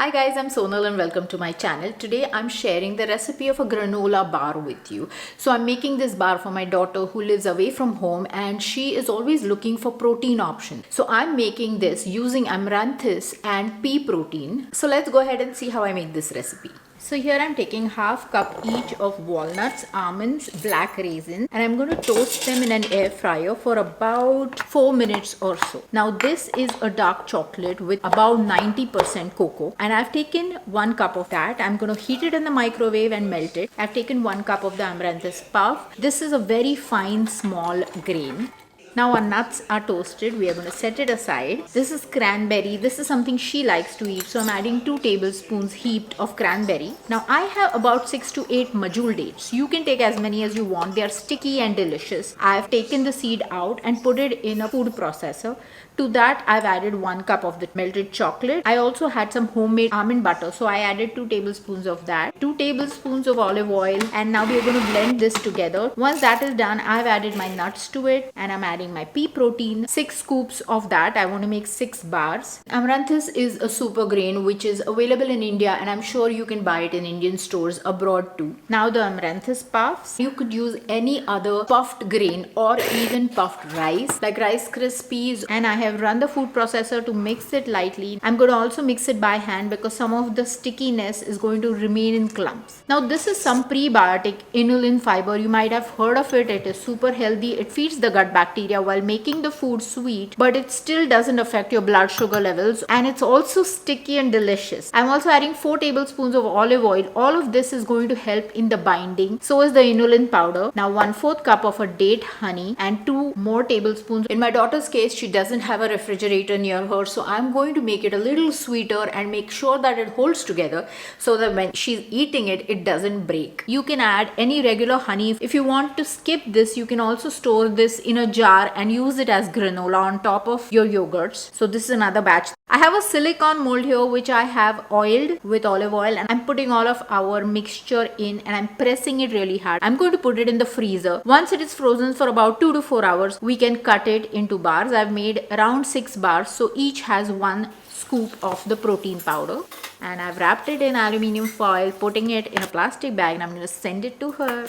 Hi guys, I'm Sonal and welcome to my channel. Today I'm sharing the recipe of a granola bar with you. So I'm making this bar for my daughter who lives away from home and she is always looking for protein options. So I'm making this using Amrantus and pea protein. So let's go ahead and see how I make this recipe. So here I'm taking half cup each of walnuts, almonds, black raisins, and I'm going to toast them in an air fryer for about 4 minutes or so. Now this is a dark chocolate with about 90% cocoa, and I've taken 1 cup of that. I'm going to heat it in the microwave and melt it. I've taken 1 cup of the amaranthus puff. This is a very fine small grain. Now our nuts are toasted. We are going to set it aside. This is cranberry. This is something she likes to eat. So I'm adding 2 tablespoons heaped of cranberry. Now I have about 6 to 8 Majool dates. You can take as many as you want. They are sticky and delicious. I've taken the seed out and put it in a food processor. To that I've added 1 cup of the melted chocolate. I also had some homemade almond butter. So I added 2 tablespoons of that. 2 tablespoons of olive oil. And now we are going to blend this together. Once that is done, I've added my nuts to it. And I'm adding my pea protein, 6 scoops of that. I want to make 6 bars. Amaranthus is a super grain which is available in India and I'm sure you can buy it in Indian stores abroad too. Now the amaranthus puffs. You could use any other puffed grain or even puffed rice like Rice Crispies, and I have run the food processor to mix it lightly. I'm going to also mix it by hand because some of the stickiness is going to remain in clumps. Now this is some prebiotic Inulin fiber. You might have heard of it. It is super healthy. It feeds the gut bacteria while making the food sweet, but it still doesn't affect your blood sugar levels, and it's also sticky and delicious. I'm also adding 4 tablespoons of olive oil. All of this is going to help in the binding. So is the inulin powder. Now 1/4 cup of a date honey and 2 more tablespoons. In my daughter's case, she doesn't have a refrigerator near her, so I'm going to make it a little sweeter and make sure that it holds together so that when she's eating it, it doesn't break. You can add any regular honey. If you want to skip this, you can also store this in a jar and use it as granola on top of your yogurts. So this is another batch. I have a silicone mold here which I have oiled with olive oil, and I'm putting all of our mixture in and I'm pressing it really hard. I'm going to put it in the freezer. Once it is frozen for about 2 to 4 hours, we can cut it into bars. I've made around 6 bars, so each has 1 scoop of the protein powder, and I've wrapped it in aluminium foil, putting it in a plastic bag, and I'm going to send it to her.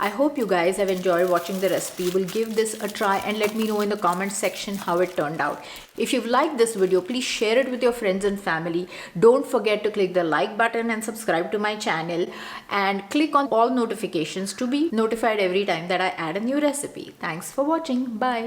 I hope you guys have enjoyed watching the recipe. Will give this a try and let me know in the comment section how it turned out. If you've liked this video, please share it with your friends and family. Don't forget to click the like button and subscribe to my channel, and click on all notifications to be notified every time that I add a new recipe. Thanks for watching. Bye.